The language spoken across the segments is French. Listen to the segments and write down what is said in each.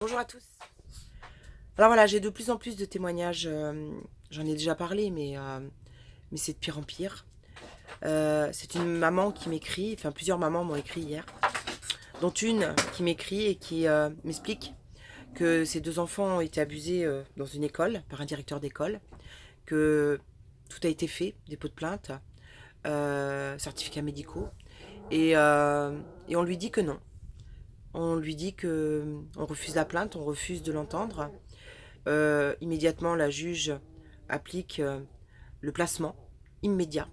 Bonjour à tous. Alors voilà, j'ai de plus en plus de témoignages, j'en ai déjà parlé, mais c'est de pire en pire. C'est une maman qui m'écrit, enfin plusieurs mamans m'ont écrit hier, dont une qui m'écrit et qui m'explique que ses deux enfants ont été abusés dans une école, par un directeur d'école, que tout a été fait, dépôt de plainte, certificats médicaux, et on lui dit que non. On lui dit que on refuse la plainte, on refuse de l'entendre. Immédiatement, la juge applique le placement immédiat.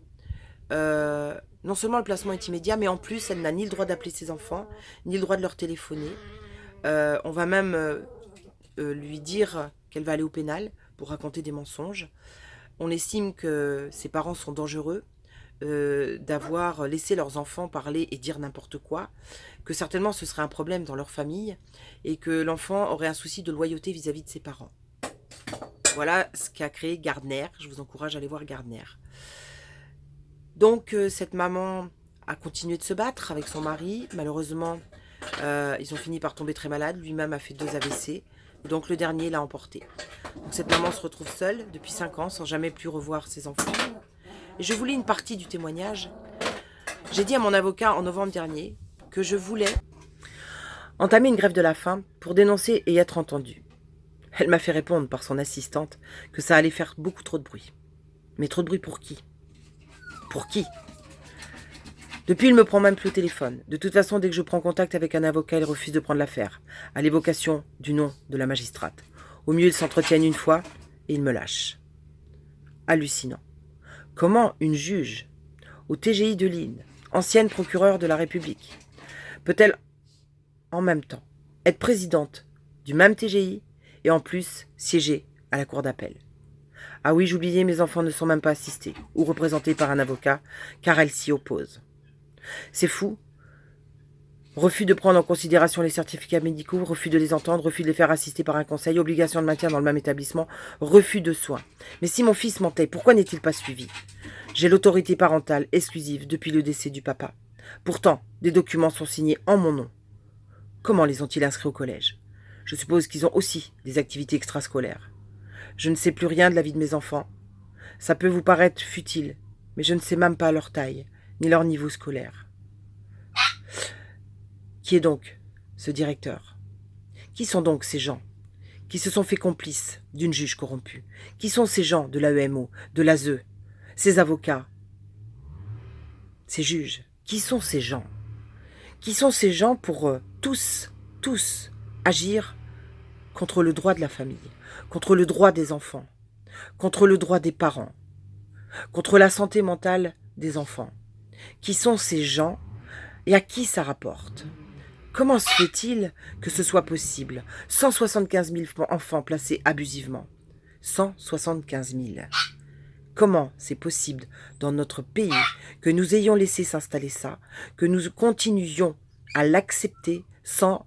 Non seulement le placement est immédiat, mais en plus, elle n'a ni le droit d'appeler ses enfants, ni le droit de leur téléphoner. On va même lui dire qu'elle va aller au pénal pour raconter des mensonges. On estime que ses parents sont dangereux, d'avoir laissé leurs enfants parler et dire n'importe quoi, que certainement ce serait un problème dans leur famille et que l'enfant aurait un souci de loyauté vis-à-vis de ses parents. Voilà ce qu'a créé Gardner. Je vous encourage à aller voir Gardner. Donc cette maman a continué de se battre avec son mari. Malheureusement, ils ont fini par tomber très malades. Lui-même a fait 2 AVC. Donc le dernier l'a emporté. Donc cette maman se retrouve seule depuis 5 ans sans jamais plus revoir ses enfants. Et je vous lis une partie du témoignage. J'ai dit à mon avocat en novembre dernier que je voulais entamer une grève de la faim pour dénoncer et être entendue. Elle m'a fait répondre par son assistante que ça allait faire beaucoup trop de bruit. Mais trop de bruit pour qui? Pour qui? Depuis, il me prend même plus au téléphone. De toute façon, dès que je prends contact avec un avocat, il refuse de prendre l'affaire, à l'évocation du nom de la magistrate. Au mieux, ils s'entretiennent une fois et ils me lâchent. Hallucinant. Comment une juge au TGI de Lille, ancienne procureure de la République, peut-elle en même temps être présidente du même TGI et en plus siéger à la cour d'appel? Ah oui, j'oubliais, mes enfants ne sont même pas assistés ou représentés par un avocat, car elle s'y oppose. C'est fou. Refus de prendre en considération les certificats médicaux, refus de les entendre, refus de les faire assister par un conseil, obligation de maintien dans le même établissement, refus de soins. Mais si mon fils mentait, pourquoi n'est-il pas suivi? J'ai l'autorité parentale exclusive depuis le décès du papa. Pourtant, des documents sont signés en mon nom. Comment les ont-ils inscrits au collège? Je suppose qu'ils ont aussi des activités extrascolaires. Je ne sais plus rien de la vie de mes enfants. Ça peut vous paraître futile, mais je ne sais même pas leur taille, ni leur niveau scolaire. Qui est donc ce directeur? Qui sont donc ces gens qui se sont fait complices d'une juge corrompue? Qui sont ces gens de l'AEMO, de l'ASE, ces avocats, ces juges? Qui sont ces gens? Qui sont ces gens pour tous agir contre le droit de la famille, contre le droit des enfants, contre le droit des parents, contre la santé mentale des enfants? Qui sont ces gens et à qui ça rapporte? Comment se fait-il que ce soit possible? 175 000 enfants placés abusivement. 175 000. Comment c'est possible dans notre pays que nous ayons laissé s'installer ça, que nous continuions à l'accepter sans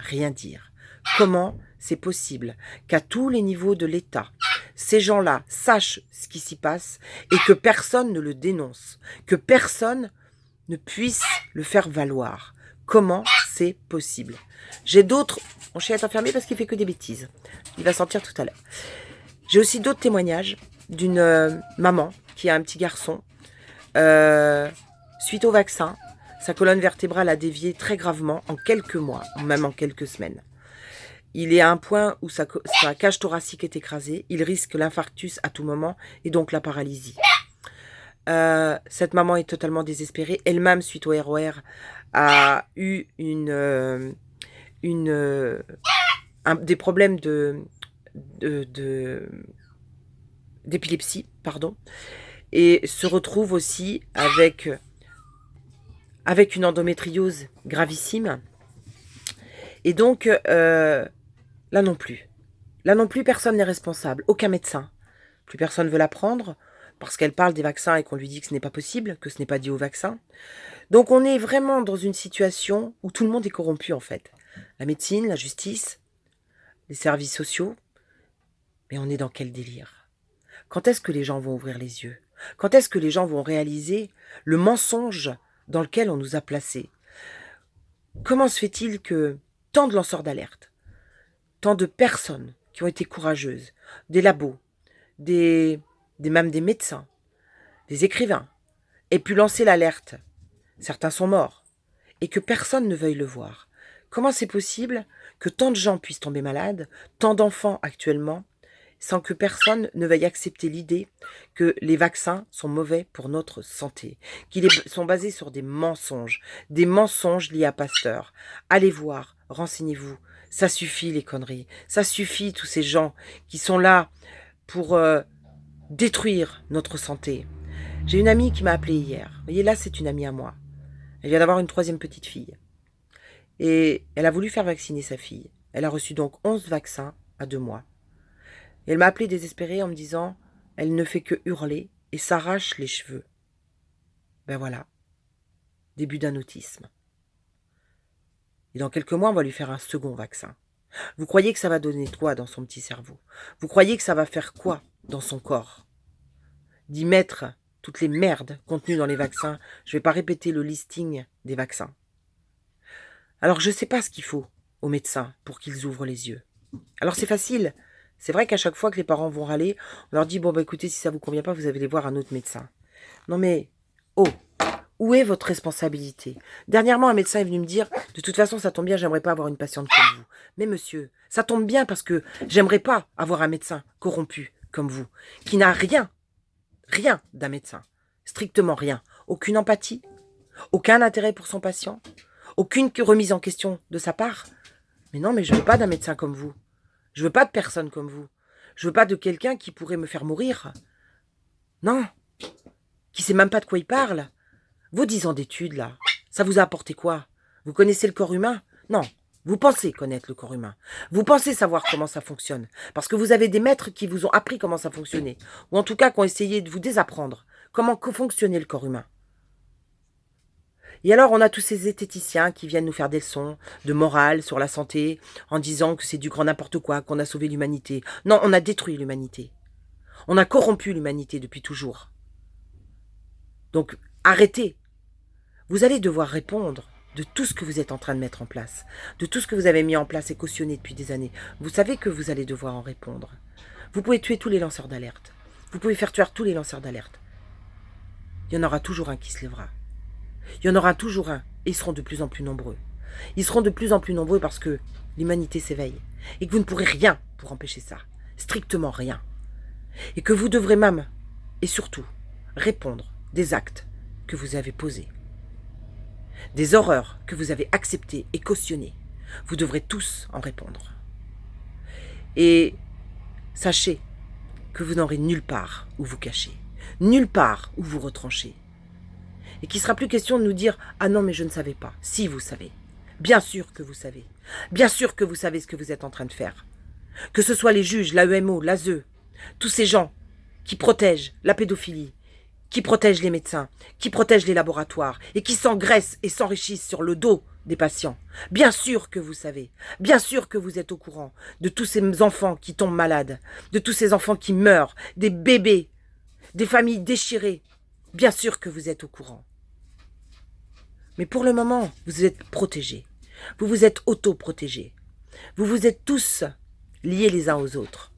rien dire? Comment c'est possible qu'à tous les niveaux de l'État, ces gens-là sachent ce qui s'y passe et que personne ne le dénonce, que personne ne puisse le faire valoir? Comment c'est possible? J'ai d'autres... Mon chien est enfermé parce qu'il fait que des bêtises. Il va sortir tout à l'heure. J'ai aussi d'autres témoignages d'une maman qui a un petit garçon. Suite au vaccin, sa colonne vertébrale a dévié très gravement en quelques mois, même en quelques semaines. Il est à un point où sa cage thoracique est écrasée. Il risque l'infarctus à tout moment et donc la paralysie. Cette maman est totalement désespérée. Elle-même, suite au ROR, a eu des problèmes d'épilepsie, pardon, et se retrouve aussi avec une endométriose gravissime. Et donc, là non plus, personne n'est responsable, aucun médecin. Plus personne veut la prendre parce qu'elle parle des vaccins et qu'on lui dit que ce n'est pas possible, que ce n'est pas dû au vaccin. Donc on est vraiment dans une situation où tout le monde est corrompu en fait. La médecine, la justice, les services sociaux. Mais on est dans quel délire? Quand est-ce que les gens vont ouvrir les yeux? Quand est-ce que les gens vont réaliser le mensonge dans lequel on nous a placés? Comment se fait-il que tant de lanceurs d'alerte, tant de personnes qui ont été courageuses, des labos, même des médecins, des écrivains, aient pu lancer l'alerte. Certains sont morts, et que personne ne veuille le voir. Comment c'est possible que tant de gens puissent tomber malades, tant d'enfants actuellement, sans que personne ne veuille accepter l'idée que les vaccins sont mauvais pour notre santé, qu'ils sont basés sur des mensonges liés à Pasteur. Allez voir, renseignez-vous, ça suffit les conneries, ça suffit tous ces gens qui sont là pour détruire notre santé. J'ai une amie qui m'a appelé hier, vous voyez là c'est une amie à moi, elle vient d'avoir une 3e petite fille, et elle a voulu faire vacciner sa fille, elle a reçu donc 11 vaccins à 2 mois. Et elle m'a appelé désespérée en me disant « Elle ne fait que hurler et s'arrache les cheveux. » Ben voilà, début d'un autisme. Et dans quelques mois, on va lui faire un second vaccin. Vous croyez que ça va donner quoi dans son petit cerveau? Vous croyez que ça va faire quoi dans son corps? D'y mettre toutes les merdes contenues dans les vaccins. Je ne vais pas répéter le listing des vaccins. Alors je ne sais pas ce qu'il faut aux médecins pour qu'ils ouvrent les yeux. Alors c'est facile. C'est vrai qu'à chaque fois que les parents vont râler, on leur dit « Bon, bah écoutez, si ça vous convient pas, vous allez aller voir un autre médecin. » Non mais, oh, où est votre responsabilité? Dernièrement, un médecin est venu me dire « De toute façon, ça tombe bien, j'aimerais pas avoir une patiente comme vous. » Mais monsieur, ça tombe bien parce que j'aimerais pas avoir un médecin corrompu comme vous, qui n'a rien d'un médecin. Strictement rien. Aucune empathie, aucun intérêt pour son patient, aucune remise en question de sa part. Mais non, mais je veux pas d'un médecin comme vous. Je veux pas de personne comme vous. Je veux pas de quelqu'un qui pourrait me faire mourir. Non. Qui sait même pas de quoi il parle. Vos 10 ans d'études, là, ça vous a apporté quoi? Vous connaissez le corps humain? Non. Vous pensez connaître le corps humain. Vous pensez savoir comment ça fonctionne. Parce que vous avez des maîtres qui vous ont appris comment ça fonctionnait. Ou en tout cas, qui ont essayé de vous désapprendre comment fonctionnait le corps humain. Et alors, on a tous ces zététiciens qui viennent nous faire des leçons de morale sur la santé en disant que c'est du grand n'importe quoi, qu'on a sauvé l'humanité. Non, on a détruit l'humanité. On a corrompu l'humanité depuis toujours. Donc, arrêtez. Vous allez devoir répondre de tout ce que vous êtes en train de mettre en place, de tout ce que vous avez mis en place et cautionné depuis des années. Vous savez que vous allez devoir en répondre. Vous pouvez tuer tous les lanceurs d'alerte. Vous pouvez faire tuer tous les lanceurs d'alerte. Il y en aura toujours un qui se lèvera. Il y en aura toujours un, et ils seront de plus en plus nombreux. Ils seront de plus en plus nombreux parce que l'humanité s'éveille, et que vous ne pourrez rien pour empêcher ça, strictement rien. Et que vous devrez même, et surtout, répondre des actes que vous avez posés, des horreurs que vous avez acceptées et cautionnées. Vous devrez tous en répondre. Et sachez que vous n'aurez nulle part où vous cacher, nulle part où vous retrancher. Et qu'il ne sera plus question de nous dire « Ah non, mais je ne savais pas. » Si, vous savez. Bien sûr que vous savez. Bien sûr que vous savez ce que vous êtes en train de faire. Que ce soit les juges, l'AEMO, l'ASE, tous ces gens qui protègent la pédophilie, qui protègent les médecins, qui protègent les laboratoires et qui s'engraissent et s'enrichissent sur le dos des patients. Bien sûr que vous savez. Bien sûr que vous êtes au courant de tous ces enfants qui tombent malades, de tous ces enfants qui meurent, des bébés, des familles déchirées. Bien sûr que vous êtes au courant. Mais pour le moment, vous êtes protégés. Vous vous êtes auto-protégés. Vous vous êtes tous liés les uns aux autres.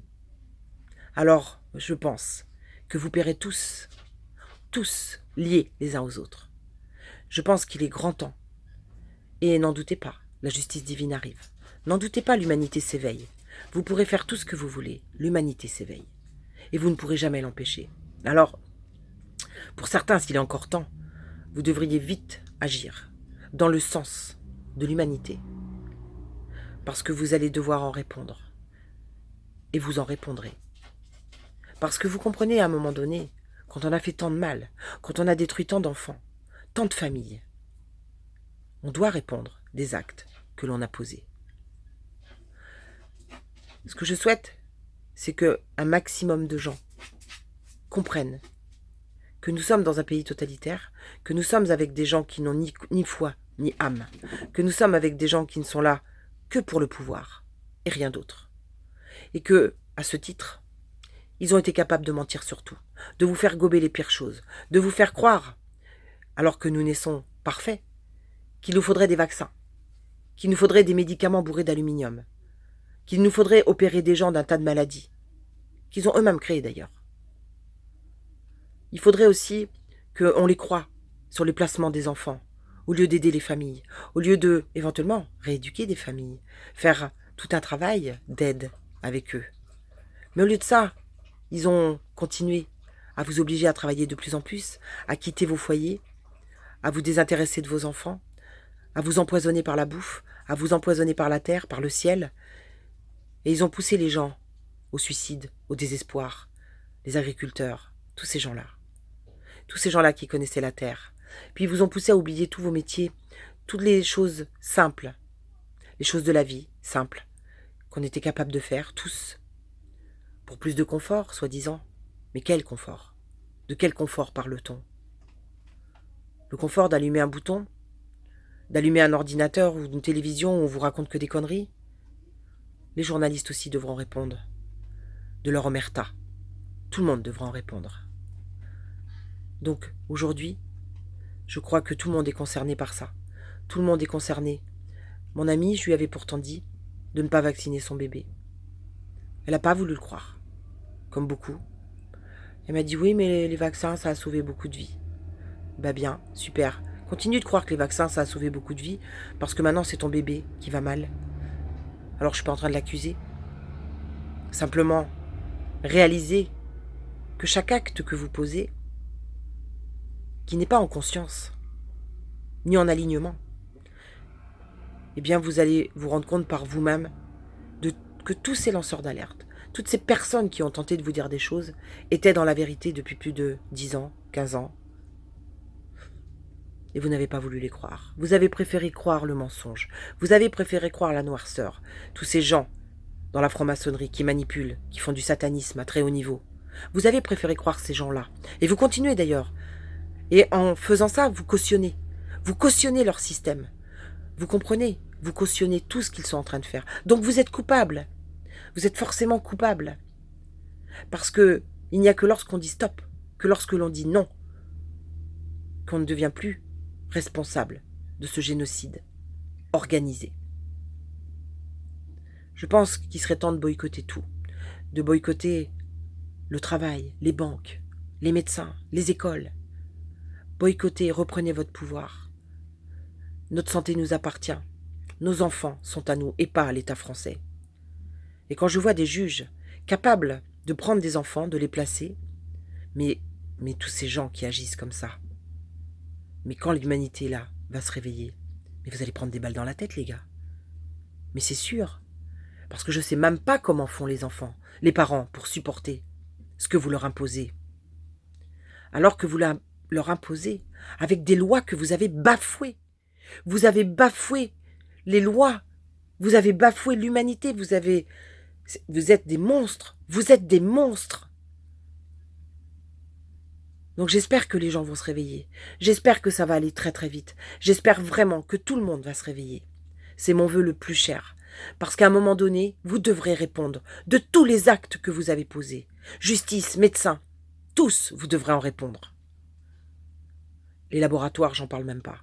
Alors, je pense que vous paierez tous liés les uns aux autres. Je pense qu'il est grand temps. Et n'en doutez pas, la justice divine arrive. N'en doutez pas, l'humanité s'éveille. Vous pourrez faire tout ce que vous voulez. L'humanité s'éveille. Et vous ne pourrez jamais l'empêcher. Alors, pour certains, s'il est encore temps, vous devriez vite agir dans le sens de l'humanité. Parce que vous allez devoir en répondre. Et vous en répondrez. Parce que vous comprenez à un moment donné, quand on a fait tant de mal, quand on a détruit tant d'enfants, tant de familles, on doit répondre des actes que l'on a posés. Ce que je souhaite, c'est que un maximum de gens comprennent que nous sommes dans un pays totalitaire, que nous sommes avec des gens qui n'ont ni foi ni âme, que nous sommes avec des gens qui ne sont là que pour le pouvoir et rien d'autre. Et que, à ce titre, ils ont été capables de mentir sur tout, de vous faire gober les pires choses, de vous faire croire, alors que nous naissons parfaits, qu'il nous faudrait des vaccins, qu'il nous faudrait des médicaments bourrés d'aluminium, qu'il nous faudrait opérer des gens d'un tas de maladies, qu'ils ont eux-mêmes créées d'ailleurs. Il faudrait aussi qu'on les croie sur les placements des enfants, au lieu d'aider les familles, au lieu de, éventuellement, rééduquer des familles, faire tout un travail d'aide avec eux. Mais au lieu de ça, ils ont continué à vous obliger à travailler de plus en plus, à quitter vos foyers, à vous désintéresser de vos enfants, à vous empoisonner par la bouffe, à vous empoisonner par la terre, par le ciel. Et ils ont poussé les gens au suicide, au désespoir, les agriculteurs, tous ces gens-là. Tous ces gens-là qui connaissaient la terre. Puis ils vous ont poussé à oublier tous vos métiers, toutes les choses simples, les choses de la vie, simples, qu'on était capable de faire, tous, pour plus de confort, soi-disant. Mais quel confort? De quel confort parle-t-on? Le confort d'allumer un bouton? D'allumer un ordinateur ou une télévision où on vous raconte que des conneries? Les journalistes aussi devront répondre de leur omerta. Tout le monde devra en répondre. Donc, aujourd'hui, je crois que tout le monde est concerné par ça. Tout le monde est concerné. Mon amie, je lui avais pourtant dit de ne pas vacciner son bébé. Elle n'a pas voulu le croire, comme beaucoup. Elle m'a dit oui, mais les vaccins, ça a sauvé beaucoup de vies. Bah bien, super. Continue de croire que les vaccins, ça a sauvé beaucoup de vies, parce que maintenant c'est ton bébé qui va mal. Alors je suis pas en train de l'accuser. Simplement, réalisez que chaque acte que vous posez, qui n'est pas en conscience, ni en alignement, eh bien vous allez vous rendre compte par vous-même que tous ces lanceurs d'alerte, toutes ces personnes qui ont tenté de vous dire des choses, étaient dans la vérité depuis plus de 10 ans, 15 ans. Et vous n'avez pas voulu les croire. Vous avez préféré croire le mensonge. Vous avez préféré croire la noirceur. Tous ces gens dans la franc-maçonnerie qui manipulent, qui font du satanisme à très haut niveau. Vous avez préféré croire ces gens-là. Et vous continuez d'ailleurs. Et en faisant ça, vous cautionnez. Vous cautionnez leur système. Vous comprenez? Vous cautionnez tout ce qu'ils sont en train de faire. Donc vous êtes coupable. Vous êtes forcément coupable. Parce que il n'y a que lorsqu'on dit stop, que lorsque l'on dit non, qu'on ne devient plus responsable de ce génocide organisé. Je pense qu'il serait temps de boycotter tout. De boycotter le travail, les banques, les médecins, les écoles. Boycottez, reprenez votre pouvoir. Notre santé nous appartient. Nos enfants sont à nous et pas à l'État français. Et quand je vois des juges capables de prendre des enfants, de les placer, mais tous ces gens qui agissent comme ça, mais quand l'humanité là va se réveiller, mais vous allez prendre des balles dans la tête les gars. Mais c'est sûr, parce que je sais même pas comment font les enfants, les parents, pour supporter ce que vous leur imposez. Alors que vous leur imposez avec des lois que vous avez bafouées. Vous avez bafoué les lois, vous avez bafoué l'humanité, vous êtes des monstres, vous êtes des monstres. Donc j'espère que les gens vont se réveiller, j'espère que ça va aller très très vite, j'espère vraiment que tout le monde va se réveiller. C'est mon vœu le plus cher, parce qu'à un moment donné, vous devrez répondre de tous les actes que vous avez posés. Justice, médecins, tous, vous devrez en répondre. Les laboratoires, j'en parle même pas,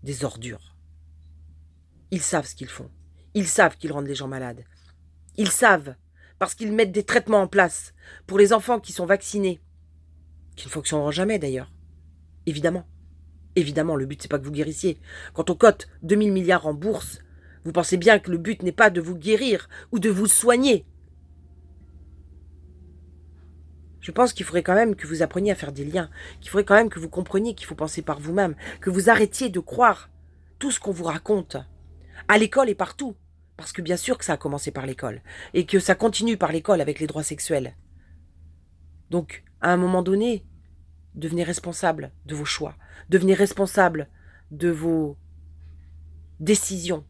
des ordures. Ils savent ce qu'ils font. Ils savent qu'ils rendent les gens malades. Ils savent, parce qu'ils mettent des traitements en place pour les enfants qui sont vaccinés, qui ne fonctionneront jamais d'ailleurs. Évidemment. Évidemment, le but c'est pas que vous guérissiez. Quand on cote 2000 milliards en bourse, vous pensez bien que le but n'est pas de vous guérir ou de vous soigner. Je pense qu'il faudrait quand même que vous appreniez à faire des liens, qu'il faudrait quand même que vous compreniez qu'il faut penser par vous-même, que vous arrêtiez de croire tout ce qu'on vous raconte. À l'école et partout. Parce que bien sûr que ça a commencé par l'école. Et que ça continue par l'école avec les droits sexuels. Donc, à un moment donné, devenez responsable de vos choix. Devenez responsable de vos décisions.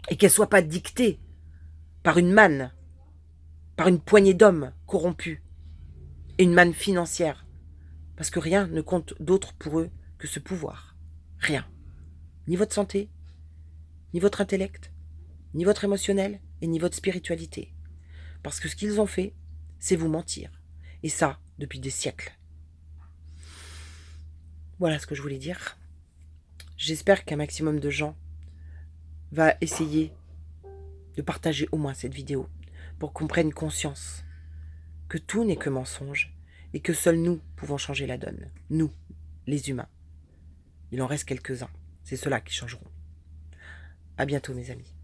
Et qu'elles ne soient pas dictées par une manne. Par une poignée d'hommes corrompus. Et une manne financière. Parce que rien ne compte d'autre pour eux que ce pouvoir. Rien. Ni votre santé, ni votre intellect, ni votre émotionnel et ni votre spiritualité. Parce que ce qu'ils ont fait, c'est vous mentir. Et ça, depuis des siècles. Voilà ce que je voulais dire. J'espère qu'un maximum de gens va essayer de partager au moins cette vidéo pour qu'on prenne conscience que tout n'est que mensonge et que seuls nous pouvons changer la donne. Nous, les humains. Il en reste quelques-uns. C'est ceux-là qui changeront. À bientôt mes amis.